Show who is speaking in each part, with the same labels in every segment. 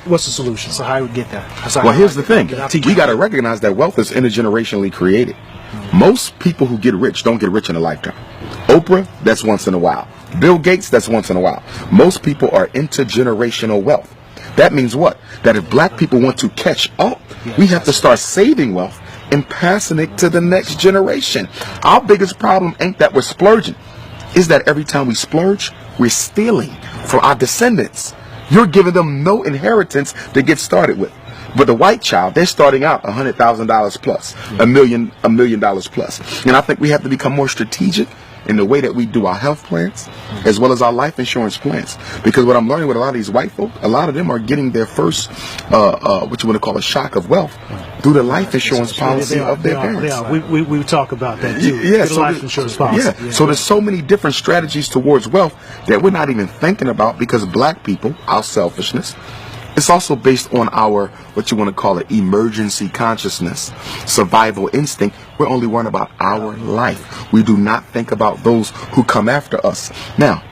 Speaker 1: What's the solution? So how do we get there?
Speaker 2: Well, here's the thing. We got to recognize that wealth is intergenerationally created. Most people who get rich don't get rich in a lifetime. Oprah, that's once in a while. Bill Gates, that's once in a while. Most people are intergenerational wealth. That means what? That if black people want to catch up, we have to start saving wealth and passing it to the next generation. Our biggest problem ain't that we're splurging. Is that every time we splurge, we're stealing from our descendants. You're giving them no inheritance to get started with. But the white child, they're starting out $100,000 plus, $1 million plus. And I think we have to become more strategic in the way that we do our health plans as well as our life insurance plans. Because what I'm learning with a lot of these white folk, a lot of them are getting their first, what you want to call a shock of wealth through the life insurance policy of their parents.
Speaker 1: We talk about that too.
Speaker 2: Yeah,
Speaker 1: so life insurance policy.
Speaker 2: Yeah. So there's so many different strategies towards wealth that we're not even thinking about because black people, our selfishness, it's also based on our, what you want to call it, emergency consciousness, survival instinct. We're only worrying about our life. We do not think about those who come after us. Now,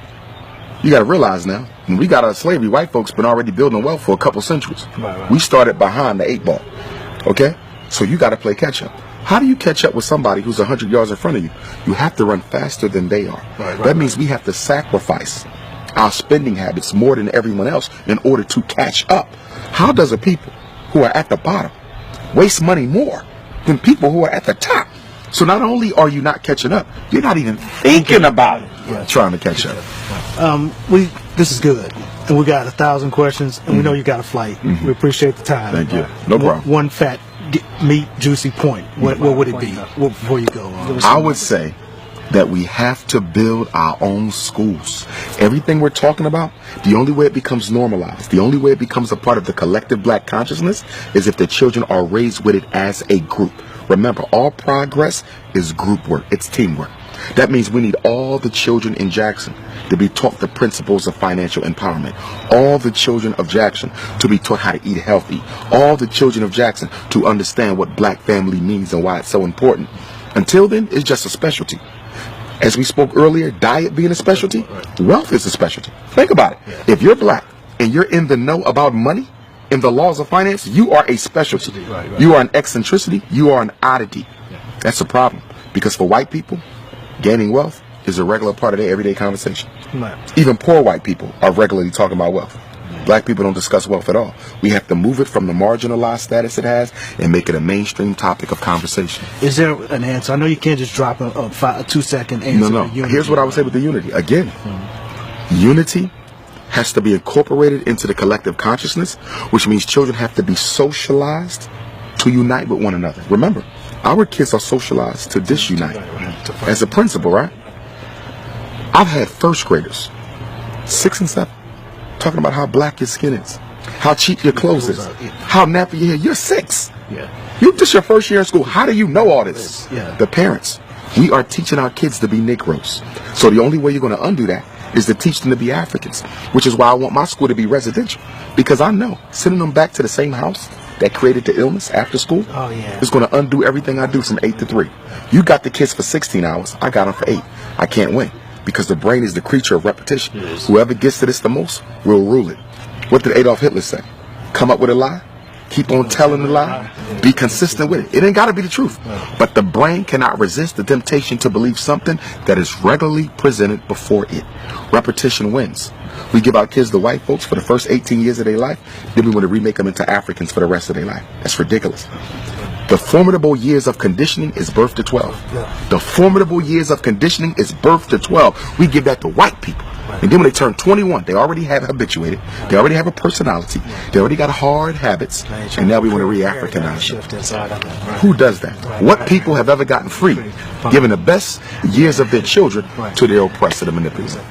Speaker 2: you got to realize now, when we got out of slavery, white folks been already building wealth for a couple centuries. Right. We started behind the 8 ball. Okay? So you got to play catch up. How do you catch up with somebody who's 100 yards in front of you? You have to run faster than they are. That means we have to sacrifice our spending habits more than everyone else in order to catch up. How does a people who are at the bottom waste money more than people who are at the top? So not only are you not catching up, you're not even thinking about trying to catch up.
Speaker 1: This is good. And we got 1,000 questions, and we know you got a flight. We appreciate the time.
Speaker 2: Thank you. No problem.
Speaker 1: One fat, meat, juicy point. What would it be before you go?
Speaker 2: I would say that we have to build our own schools. Everything we're talking about, the only way it becomes normalized, the only way it becomes a part of the collective black consciousness is if the children are raised with it as a group. Remember, all progress is group work. It's teamwork. That means we need all the children in Jackson to be taught the principles of financial empowerment. All the children of Jackson to be taught how to eat healthy. All the children of Jackson to understand what black family means and why it's so important. Until then, it's just a specialty. As we spoke earlier, diet being a specialty, wealth is a specialty. Think about it. If you're black and you're in the know about money and the laws of finance, you are a specialty. You are an eccentricity. You are an oddity. That's a problem. Because for white people, gaining wealth is a regular part of their everyday conversation. Even poor white people are regularly talking about wealth. Black people don't discuss wealth at all. We have to move it from the marginalized status it has and make it a mainstream topic of conversation.
Speaker 1: Is there an answer? I know you can't just drop a 2-second answer.
Speaker 2: No. Here's what I would say with the unity. Again, unity has to be incorporated into the collective consciousness, which means children have to be socialized to unite with one another. Remember, our kids are socialized to disunite. As a principal, right? I've had first graders, 6 and 7, talking about how black your skin is, how cheap your clothes is, how nappy your hair. You're 6. This your first year in school. How do you know all this? The parents. We are teaching our kids to be Negroes. So the only way you're going to undo that is to teach them to be Africans, which is why I want my school to be residential. Because I know sending them back to the same house that created the illness after school is going to undo everything I do from 8 to 3. You got the kids for 16 hours. I got them for 8. I can't win. Because the brain is the creature of repetition. Whoever gets to this the most will rule it. What did Adolf Hitler say? Come up with a lie, keep on telling the lie, be consistent with it. It ain't got to be the truth. But the brain cannot resist the temptation to believe something that is regularly presented before it. Repetition wins. We give our kids the white folks for the first 18 years of their life, then we want to remake them into Africans for the rest of their life. That's ridiculous. The formidable years of conditioning is birth to 12. The formidable years of conditioning is birth to 12. We give that to white people. And then when they turn 21, they already have habituated. They already have a personality. They already got hard habits. And now we want to re-Africanize them. Who does that? What people have ever gotten free, giving the best years of their children to their oppressor, the manipulator?